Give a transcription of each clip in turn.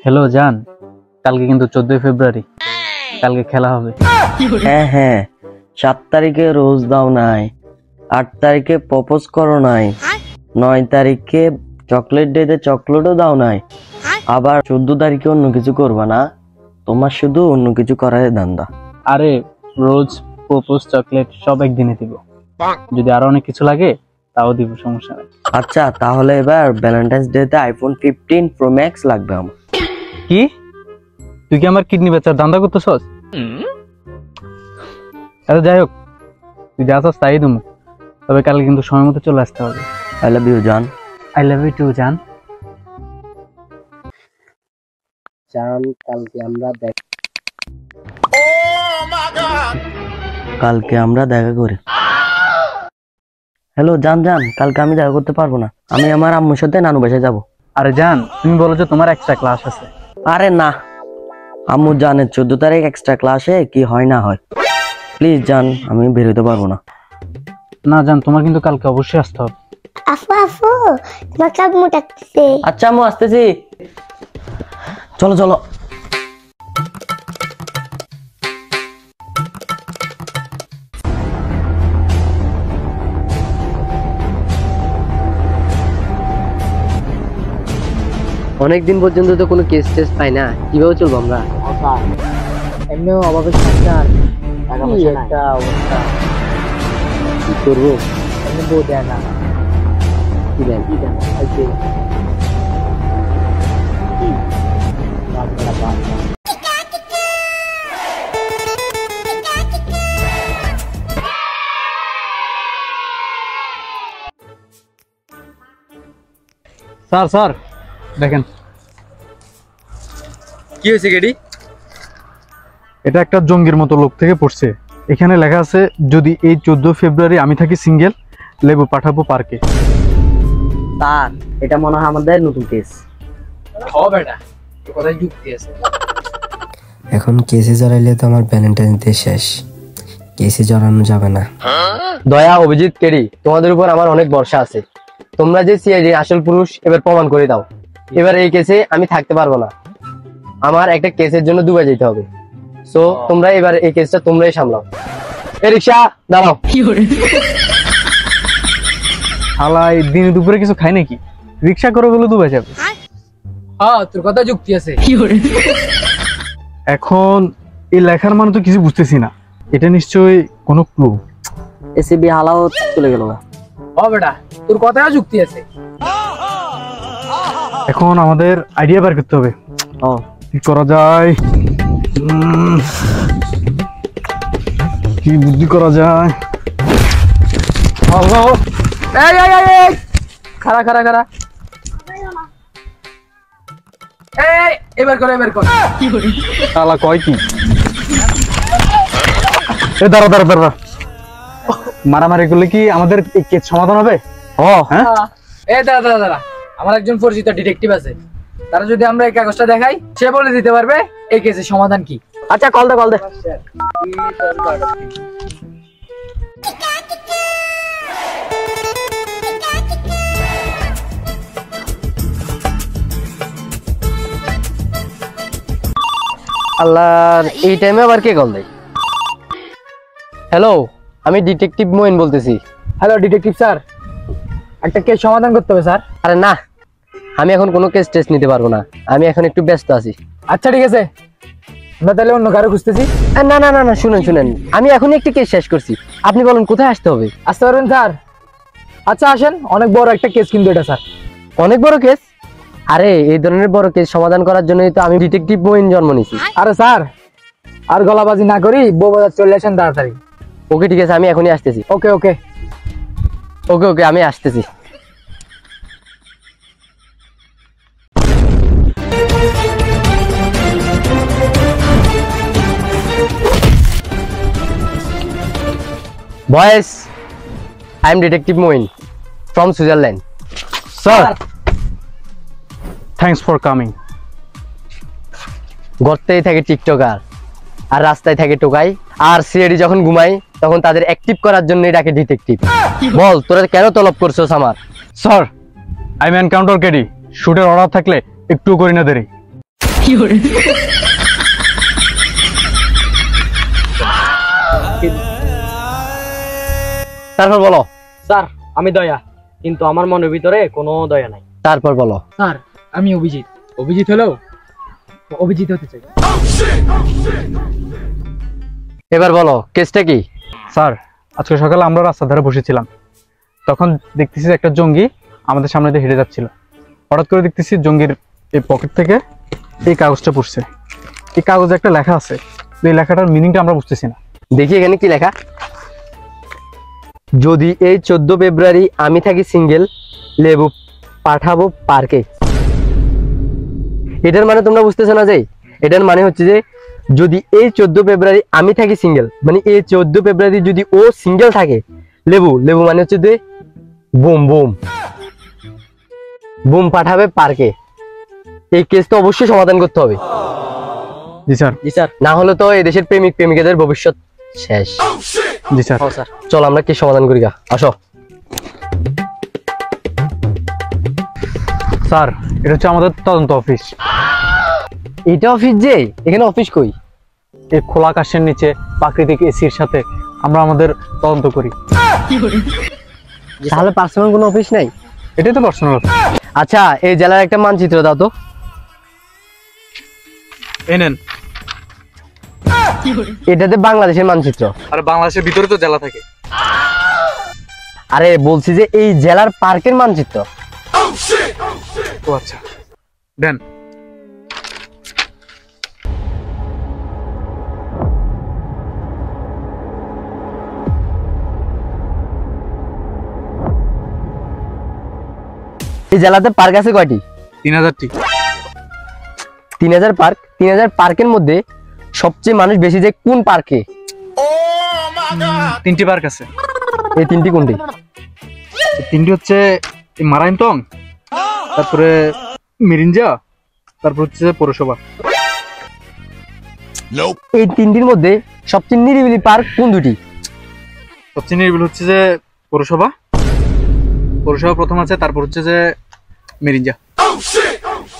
Hello জান, কালকে কিন্তু 14 ফেব্রুয়ারি, কালকে খেলা হবে। হ্যাঁ হ্যাঁ, 7 তারিখে রোজ দাও নাই, 8 তারিখে প্রপোজ করো নাই, 9 তারিখে চকলেট ডেতে চকলেটও দাও নাই, আবার 14 তারিখে অন্য কিছু করবা না। তোমার শুধু অন্য কিছু করার ধান্দা। আরে রোজ, প্রপোজ, চকলেট সব একদিনে দিব, যদি আরো অনেক কিছু লাগে তাও দিব, সমস্যা নেই। আচ্ছা তাহলে এবার ভ্যালেন্টাইন্স ডেতে আইফোন 15 প্রো ম্যাক্স লাগবে আমার। কি তুই কি আমার কিডনি বেচার ধান্দা করতেছস? আরে যাই হোক, তুই যা চাস তাই দেবো, তবে কালকে কিন্তু সময় মতো চলে আসতে হবে। আই লাভ ইউ জান। আই লাভ ইউ টু জান। জান কালকে আমরা দেখা করি। হ্যালো জান, কালকে আমি দেখা করতে পারবো না, আমি আমার আম্মুর সাথে নানু বাসায় যাবো। আরে জান, তুমি বলো যে তোমার এক্সট্রা ক্লাস আছে। আরে না, আম্মু জানে 14 তারিখ এক্সট্রা ক্লাসে কি হয় না হয়। প্লিজ জান, আমি বেরোতে পারবো না। না জান, তোমার কিন্তু কালকে অবশ্যই আসতে হবে। আফু আফু, তোমার সব মোটাচ্ছে। আচ্ছা আম্মু আসতেছি, চলো চলো। অনেকদিন পর্যন্ত তো কোনো কেস টেস পাই না, কিভাবে চলবো আমরা? এমনিও অভাবের সংসার, টাকা পয়সা নাই। একটা অবস্থা, কি করবো? এমনি বউ দেয় না। কি দেন? কি দেয় না? এই যে বাপ বেটা বাপ। স্যার স্যার দেখেন, কি হয়েছে গেডি? এটা একটা জঙ্গির মতো লোক থেকে পড়ছে। এখানে লেখা আছে, যদি এই 14 ফেব্রুয়ারি আমি থাকি সিঙ্গেল, লেবু পাঠাবো পার্কে। তার এটা মনে হয় আমাদের নতুন কেস। বেটা এ কথায় যুক্তি আছে। এখন কেসে জড়াইলে তো আমার ভ্যালেন্টাইন ডে শেষ, কেসে জড়ানো যাবে না। দয়া, অভিজিৎ, কেডি, তোমাদের উপর আমার অনেক ভরসা আছে। তোমরা যে সিআইডি আসল পুরুষ এবার প্রমাণ করে দাও। এবার এই কেসে আমি থাকতে পারবো না, আমার একটা কেসের জন্য দুবাই যেতে হবে। সো তোমরা এবার এই কেসটা তোমরাই সামলাও। এই রিক্সা দাঁড়াও। হালাই দিনে দুপুরে কিছু খাই নাকি? রিক্সা করে বলে দুবাই যাবে। হ্যাঁ, তোর কথা যুক্তি আছে। এখন এই লেখার মানে তো কিছু বুঝতেছি না, এটা নিশ্চয়ই কোনো ক্লু। এসিবি হালাও চলে গেল না। ও বেটা, তোর কথা যুক্তি আছে। এখন আমাদের আইডিয়া বের করতে হবে, কি করা যায়, কি বুদ্ধি করা যায়। এই এই এই এই খাড়া খাড়া খাড়া। এই এবার কর, এবার কর। শালা কয় কি? এ দাঁড়া দাঁড়া দাঁড়া, মারামারি করলে কি আমাদের এই কেস সমাধান হবে? হ্যাঁ, এই দাঁড়া দাঁড়া দাঁড়া, আমার একজন পরিচিত ডিটেকটিভ আছে, তারা যদি আমরা এই কাগজটা দেখাই, সে বলে দিতে পারবে এই কেসের সমাধান কি। আচ্ছা কল দে কল দে। আল্লাহর, এই টাইমে আবার কে কল দেয়? হ্যালো, আমি ডিটেকটিভ মোইন বলতেছি। হ্যালো ডিটেকটিভ স্যার, একটা কেস সমাধান করতে হবে স্যার। আরে না, আমি এখন কোনো কেস টেস্ট নিতে পারবো না, আমি এখন একটু ব্যস্ত আছি। আচ্ছা ঠিক আছে, আমরা তাহলে অন্য কারো খুঁজতেছি। না না না না, শুনেন শুনেন, আমি এখনই একটি কেস শেষ করছি, আপনি বলুন কোথায় আসতে হবে? আসতে পারবেন স্যার? আচ্ছা আসেন, অনেক বড় একটা কেস কিন্তু এটা স্যার। অনেক বড় কেস? আরে এই ধরনের বড় কেস সমাধান করার জন্যই তো আমি ডিটেকটিভ মোইন জন্ম নিয়েছি। আরে স্যার, আর গলাবাজি না করি বউ বাজার চলে আসেন তাড়াতাড়ি। ওকে ঠিক আছে, আমি এখনই আসতেছি। ওকে ওকে ওকে ওকে, আমি আসতেছি। Boys, I am detective Moin from Switzerland. Sir thanks for coming. গর্তেই থাকে টিকটকার, আর রাস্তায় থাকে টোকাই, আর সিআইডি যখন ঘুমাই তখন তাদের অ্যাক্টিভ করার জন্যই ডাকে ডিটেকটিভ। বল, তোরা কেন তলব করছস আমার? Sir I am encounter KD, শুটের অর্ডার থাকলে একটু করি না দেরি। তারপর বলো। স্যার আমি দয়া, কিন্তু আমার মনের ভিতরে কোনো দয়া নাই। তারপর বলো। স্যার আমি অভিজিৎ, অভিজিৎ হলেও অভিজিৎ হতে চাই। এবার বলো কেসটা কি? স্যার আজকে সকালে আমরা রাস্তার ধারে বসেছিলাম, তখন দেখতেছি একটা জঙ্গি আমাদের সামনে দিয়ে হেঁটে যাচ্ছিল। হঠাৎ করে দেখতেছি জঙ্গির এই পকেট থেকে এই কাগজটা পড়ছে। এই কাগজে একটা লেখা আছে, এই লেখাটার মিনিংটা আমরা বুঝতেছি না। দেখি এখানে কি লেখা। যদি এই 14 ফেব্রুয়ারি আমি থাকি সিঙ্গেল, লেবু পাঠাবো পার্কে। এটার মানে তোমরা বুঝতেছো না? যে এটার মানে হচ্ছে যে যদি এই 14 ফেব্রুয়ারি আমি থাকি সিঙ্গেল, মানে এই 14 ফেব্রুয়ারি যদি ও সিঙ্গেল থাকে, লেবু লেবু মানে হচ্ছে যে বুম বুম বুম পাঠাবে পার্কে। এই কেস তো অবশ্যই সমাধান করতে হবে। জি স্যার। জি স্যার। না হলে তো এই দেশের প্রেমিক প্রেমিকাদের ভবিষ্যৎ শেষ। জি স্যার। হ্যাঁ স্যার। চল আমরা কি সমাধান করি গা, আসো। স্যার এটা হচ্ছে আমাদের তদন্ত অফিস। এটা অফিস? যে এখানে অফিস কই? এই খোলা আকাশের নিচে প্রাকৃতিক এসির সাথে আমরা আমাদের তদন্ত করি। তাহলে পার্সোনাল কোনো অফিস নাই? এটাই তো পার্সোনাল অফিস। আচ্ছা এই জেলার একটা মানচিত্র দাও তো। এই নেন। এটাতে বাংলাদেশের মানচিত্র। আর বাংলাদেশের ভিতরে তো জেলা থাকে। আরে বলছি যে এই জেলার পার্কের মানচিত্র। ও আচ্ছা দেন। এই জেলাতে পার্ক আছে কয়টি? 3000টি। 3000 পার্ক। 3000 পার্কের মধ্যে সবচেয়ে মানুষ বেশি যায় কোন পার্কে? 3টি পার্ক আছে। এই 3টি কোনটি? 3টি হচ্ছে মারাইনটং, তারপরে মিরিঞ্জা, তারপর হচ্ছে পৌরসভা। এই 3টির মধ্যে সবচেয়ে নিরিবিলি পার্ক কোন দুটি? সবচেয়ে নিরিবিলি হচ্ছে যে পৌরসভা। পৌরসভা প্রথম আছে, তারপর হচ্ছে যে মিরিঞ্জা।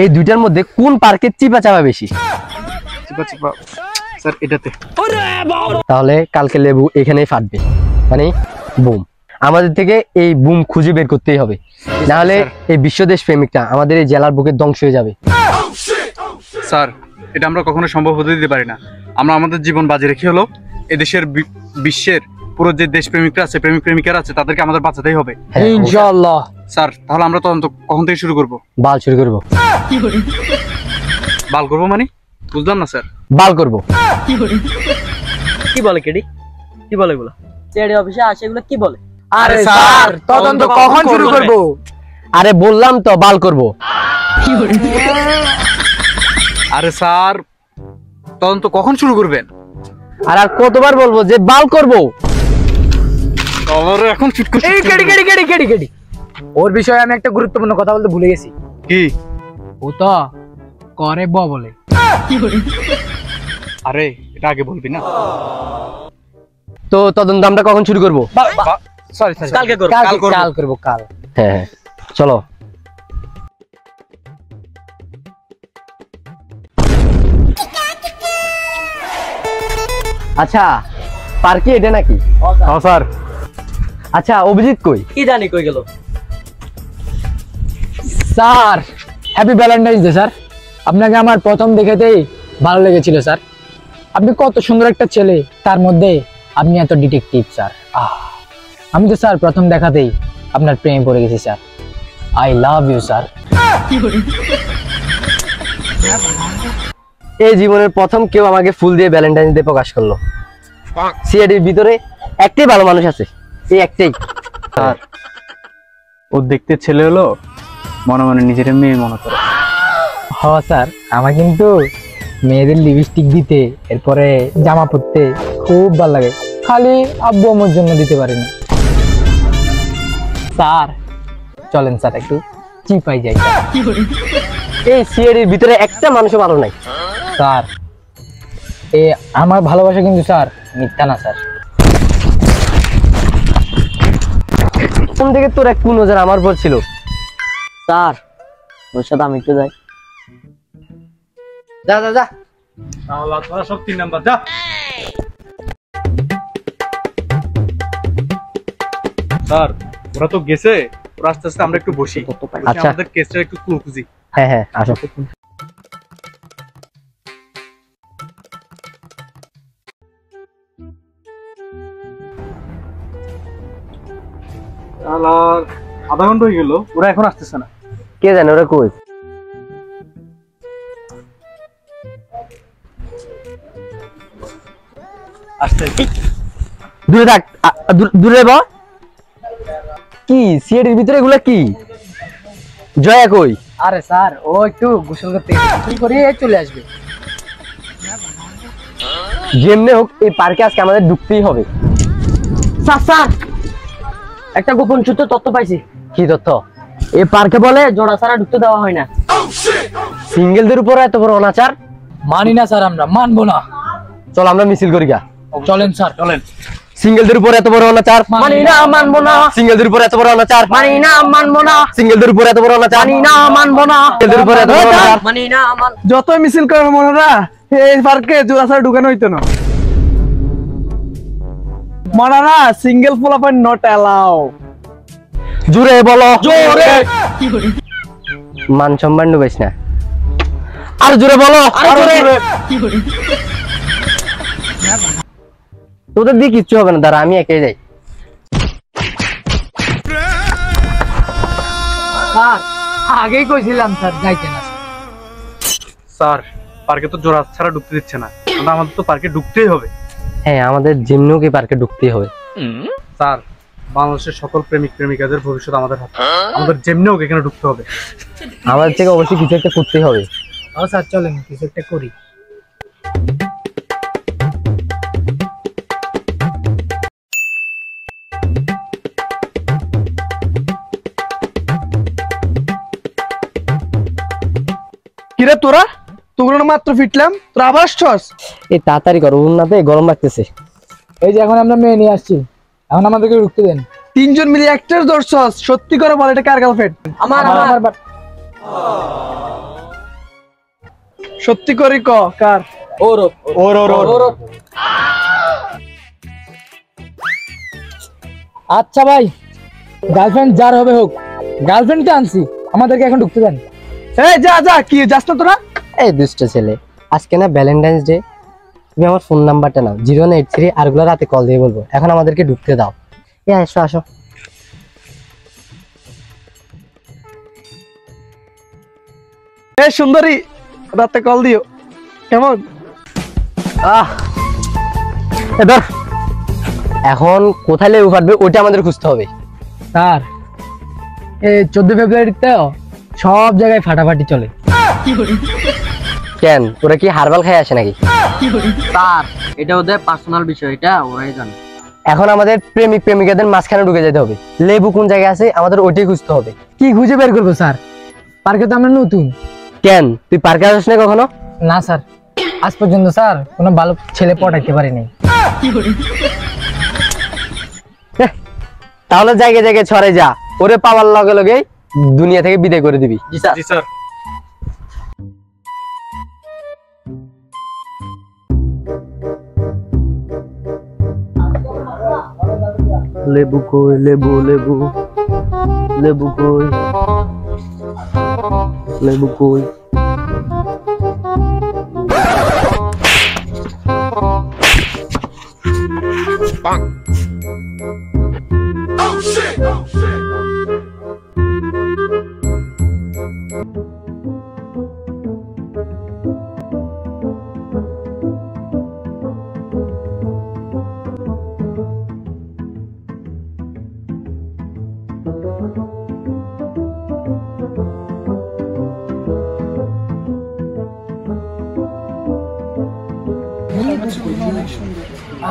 এই দুইটার মধ্যে কোন পার্কে চিপা চাপা বেশি? চিপা চিপা স্যার এটাতে। তাহলে কালকে লেবু এখানেই ফাটবে, মানে বুম। আমাদের থেকে এই বুম খুঁজে বের করতেই হবে, না হলে এই বিশ্বদেশ প্রেমিকটা আমাদের এই জেলার বুকে ধ্বংস হয়ে যাবে। স্যার এটা আমরা কখনো সম্ভব হতে দিতে পারি না। আমরা আমাদের জীবন বাজি রেখে হলো এদেশের বিশ্বের পুরো যে দেশ প্রেমিকরা আছে, প্রেমিক প্রেমিকারা আছে, তাদেরকে আমাদের বাঁচাতেই হবে। হ্যাঁ, ইনশাআল্লাহ। স্যার তাহলে আমরা তদন্ত কখন থেকে শুরু করব? বাল শুরু করবো। বাল করবো মানে বুঝলাম না স্যার। বাল করবো। কি বলে কেডি? কি বলে এগুলো? সিআইডি অফিসে আসে এগুলো কি বলে? আরে স্যার তদন্ত কখন শুরু করব? আরে বললাম তো বাল করবো। আরে স্যার তদন্ত কখন শুরু করবেন? আর আর কতবার বলবো যে বাল করবো? আমারও এখন চুটকো এই কেডি ওর বিষয়ে আমি একটা গুরুত্বপূর্ণ কথা বলতে ভুলে গেছি। কি? ও তো করে বলে। আরে এটা আগে বলবি না। তো তদন্ত আমরা কখন শুরু করবো? সরি কালকে করব। কাল করব কাল। হ্যাঁ হ্যাঁ চলো। আচ্ছা পার্কে এটা নাকি? হ্যাঁ স্যার। আচ্ছা অভিজিৎ কই? কি জানি কই গেল? Sir happy Valentine's day sir. আপনাকে আমার প্রথম দেখেতেই ভালো লেগেছিল স্যার। আপনি কত সুন্দর একটা ছেলে, তার মধ্যে আপনি এত ডিটেকটিভ স্যার। আমি তো স্যার প্রথম দেখাতেই আপনার প্রেমে পড়ে গেছি sir. I love you sir. এই জীবনের প্রথম কেউ আমাকে ফুল দিয়ে ভ্যালেন্টাইন্স ডে প্রকাশ করলো। সিআইডির ভিতরে একটাই ভালো মানুষ আছে, এই একটাই। স্যার ও দেখতে ছেলে হলো, মনে মনে নিজের মেয়ে মনে করে। হ্যাঁ স্যার, আমার কিন্তু মেয়েদের লিপস্টিক দিতে, এরপরে জামা পরতে খুব ভালো লাগে। খালি আব্বু আমার জন্য দিতে পারি না। স্যার চলেন স্যার একটু চিপাই যাই। এই সিআইডির ভিতরে একটা মানুষও ভালো নাই। স্যার এ আমার ভালোবাসা কিন্তু স্যার মিথ্যা না স্যার। কোন থেকে তোর এক কোন নজর আমার উপর ছিল? স্যার ওর সাথে আমি একটু যাই। যা যা যা। তাহলে তোরা সব 3 নাম্বার যা। স্যার ওরা তো গেছে, ওরা আস্তে আস্তে আমরা একটু বসি, আচ্ছা। আমাদের কেসটা একটু ক্লু খুঁজি। হ্যাঁ হ্যাঁ আসো। আর আধা ঘন্টা হয়ে গেল, ওরা এখন আসতেছে না। কে জানে ওরা কই। আসতে দূরে থাক, দূরে ব। কি সিএডির ভিতরে এগুলা কি? জয়া কই? আরে স্যার ও একটু গোসল করতে গেছে, গোসল করে চলে আসবে। যেমনে হোক এই পার্কে আজকে আমাদের ঢুকতেই হবে। স্যার স্যার একটা গোপন সূত্র তথ্য পাইছি। কি তথ্য? এই পার্কে বলে জোড়া ছাড়া ঢুকতে দেওয়া হয় না। সিঙ্গেলদের উপর এত বড় অনাচার? মানি না স্যার, আমরা মানবো না। চল আমরা মিছিল করি গা। চলেন স্যার চলেন। সিঙ্গেলদের উপর এত বড় অনাচার মানি না, মানবো না। সিঙ্গেলদের উপর এত বড় অনাচার মানি না, মানবো না। সিঙ্গেলদের উপর এত বড় অনাচার মানি না, মানবো না। সিঙ্গেলদের উপর এত বড় অনাচার মানি না, যতই মিছিল করে মনেরা এই পার্কে জোড়া ছাড়া ঢুকানো হইতো না। মনারা সিঙ্গেল পোলাপান নট অ্যালাউ। জোরে বলো, জোরে। মান সম্মান ডুবাইস না, আর জোরে বলো, আর জোরে। তোদের দিয়ে কিচ্ছু হবে না, দাঁড়া আমি একাই যাই। স্যার আগেই কইছিলাম স্যার যাইতে না। স্যার পার্কে তো জোড়া ছাড়া ঢুকতে দিচ্ছে না, আমাদের তো পার্কে ঢুকতেই হবে। হ্যাঁ আমাদের যেমনিও কি পার্কে ঢুকতেই হবে। স্যার বাংলাদেশের সকল প্রেমিক প্রেমিকাদের ভবিষ্যৎ আমাদের হাতে, আমাদের যেমনি হোক এখানে ঢুকতে হবে। আমাদের থেকে অবশ্যই কিছু একটা করতেই হবে। স্যার চলেন কিছু একটা করি। কিরে তোরা তোগুলো মাত্র ফিটলাম, তোরা আবার আসছস? এই তাড়াতাড়ি করো, উন্নাতে গরম লাগতেছে। এই যে এখন আমরা মেয়ে নিয়ে আসছি, এখন আমাদেরকে ঢুকতে দেন। 3 জন মিলে একটার ধরছস, সত্যি করে বল এটা কার গার্লফ্রেন্ড? আমার সত্যি করে ক কার? ওর ওর ওর ওর। আচ্ছা ভাই, গার্লফ্রেন্ড যার হবে হোক, গার্লফ্রেন্ডকে আনছি, আমাদেরকে এখন ঢুকতে দেন। এই যা যা, কি যাস না তোরা? এই দুষ্ট ছেলে, আজকে না ভ্যালেন্টাইন্স ডে, তুমি আমার ফোন নাম্বারটা নাও 0183, আরগুলো রাতে কল দিয়ে বলবো। এখন আমাদেরকে ঢুকতে দাও। আসো আসো। এই সুন্দরী রাতে কল দিও, কেমন? এবার এখন কোথায় লেবু ফাটবে ওইটা আমাদের খুঁজতে হবে। স্যার এই 14 ফেব্রুয়ারিতেও সব জায়গায় ফাটাফাটি চলে। কেন ওরা কি হারবাল খাই আসে নাকি? স্যার এটা ওদের পার্সোনাল বিষয়, এটা ওরাই জানে। এখন আমাদের প্রেমিক প্রেমিকাদের মাঝখানে ঢুকে যেতে হবে। লেবু কোন জায়গায় আছে আমাদের ওইটাই খুঁজতে হবে। কি খুঁজে বের করবো স্যার? পার্কে তো আমরা নতুন। কেন তুই পার্কে আসিস না কখনো? না স্যার, আজ পর্যন্ত স্যার কোনো ভালো ছেলে পটাইতে পারিনি। তাহলে জায়গায় জায়গায় ছড়ে যা, ওরে পাওয়ার লগে লগে দুনিয়া থেকে বিদায় করে দিবি। জি স্যার। জি স্যার। লেবু কই, লেবু লেবু লেবু কই, লেবু কই।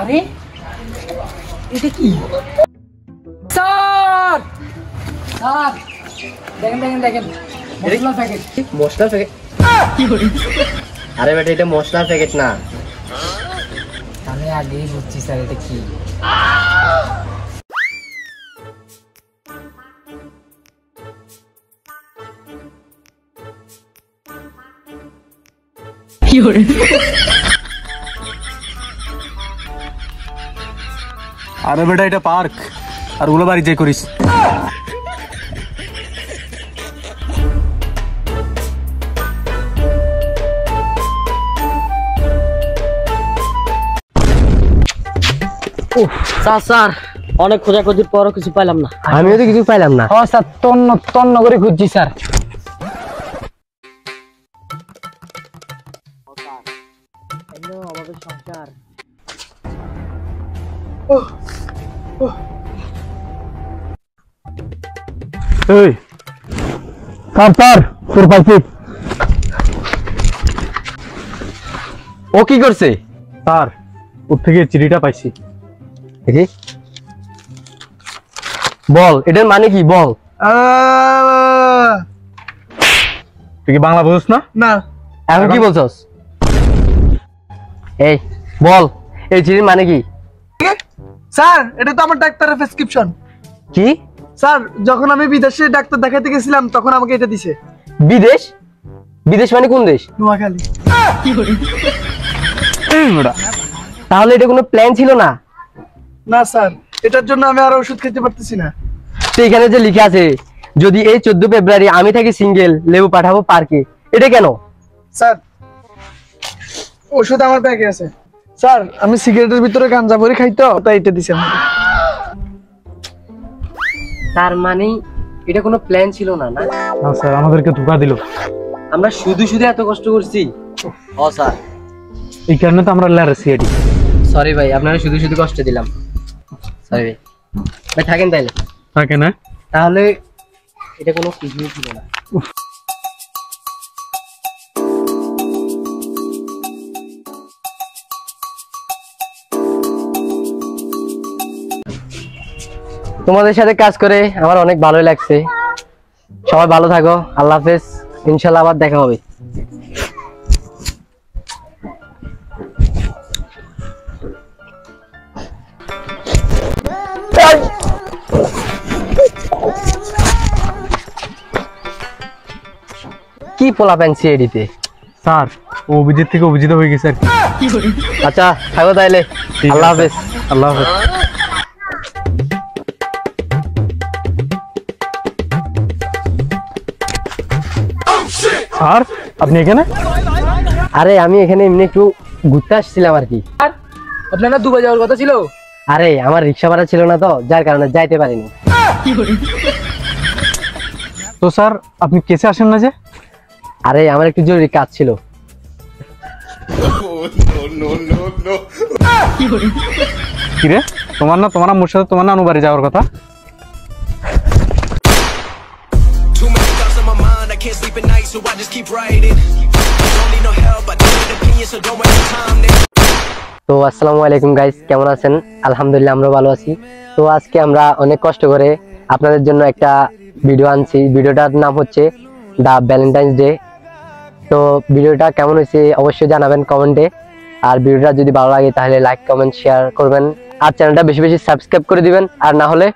আরে এটা কি স্যার? স্যার দেখেন দেখেন দেখেন, মশলা প্যাকেট। মশলার প্যাকেট? আরে বেটা এটা মশলার প্যাকেট না। আমি আগেই বুঝছি স্যার এটা কি। আরে বেটা এটা পার্ক, আর ওগুলো বাড়ি যাই করিস। স্যার অনেক খোঁজাখুঁজির পরও কিছু পাইলাম না। আমিও তো কিছু পাইলাম না। ও স্যার তন্ন তন্ন করে খুঁজছি স্যার। এই স্যার তোর পাইছি। ও কি করছে? স্যার ওর থেকে চিঠিটা পাইছি। দেখি বল, এটার মানে কি বল। তুই কি বাংলা বুঝছ না? না এখন কি বলছস? এই বল, এই চিঠির মানে কি? স্যার, এটা তো আমার ডাক্তারের প্রেসক্রিপশন। কি স্যার, যখন আমি বিদেশে ডাক্তার দেখাতে গেছিলাম তখন আমাকে এটা দিছে। বিদেশ? বিদেশ মানে কোন দেশ? নোয়াখালী। তাহলে এটা কোনো প্ল্যান ছিল না? না স্যার, এটার জন্য আমি আর ওষুধ খেতে পারতেছি না। তো এখানে যে লিখে আছে যদি এই 14 ফেব্রুয়ারি আমি থাকি সিঙ্গেল, লেবু পাঠাবো পার্কে, এটা কেন? স্যার, ওষুধ আমার ব্যাগে আছে। স্যার, আমি সিগারেটের ভিতরে গাঞ্জা ভরে খাই তো, তাই এটা দিছে আমাকে। তার মানে এটা কোনো প্ল্যান ছিল না? না না স্যার, আমাদেরকে ধোঁকা দিল। আমরা শুধু শুধু এত কষ্ট করছি। ও স্যার, এই কারণে তো আমরা লেয়ার সিআইডি। সরি ভাই, আপনারা শুধু শুধু কষ্ট দিলাম। সরি ভাই। ভাই থাকেন তাইলে। থাকে না? তাহলে এটা কোনো কিছুই ছিল না। তোমাদের সাথে কাজ করে আমার অনেক ভালোই লাগছে। সবাই ভালো থাকো, আল্লাহ হাফেজ, ইনশাল্লাহ আবার দেখা হবে। কি পোলাপেন সিএডিতে? স্যার ও অভিজিৎ থেকে অভিজিৎ হয়ে গেছে আর কি। আচ্ছা থাকো তাইলে, আল্লাহ হাফেজ। আল্লাহ হাফেজ। স্যার আপনি এখানে? আরে আমি এখানে এমনি একটু ঘুরতে আসছিলাম আর কি। আপনারা দুবাই যাওয়ার কথা ছিল? আরে আমার রিক্সা ভাড়া ছিল না তো, যার কারণে যাইতে পারিনি। তো স্যার আপনি কেসে আসেন না যে? আরে আমার একটু জরুরি কাজ ছিল। কি রে, তোমার না আম্মুর সাথে তোমার নানু বাড়ি যাওয়ার কথা? Too many thoughts on my mind, I can't sleep at night, so I just keep writing. Don't need no help, I don't need opinions, so don't waste your time. তো আসসালামু আলাইকুম গাইস, কেমন আছেন? আলহামদুলিল্লাহ আমরা ভালো আছি। তো আজকে আমরা অনেক কষ্ট করে আপনাদের জন্য একটা ভিডিও আনছি। ভিডিওটার নাম হচ্ছে দ্য ভ্যালেন্টাইন্স ডে। তো ভিডিওটা কেমন হয়েছে অবশ্যই জানাবেন কমেন্টে। আর ভিডিওটা যদি ভালো লাগে তাহলে লাইক কমেন্ট শেয়ার করবেন, আর চ্যানেলটা বেশি বেশি সাবস্ক্রাইব করে দিবেন, আর না হলে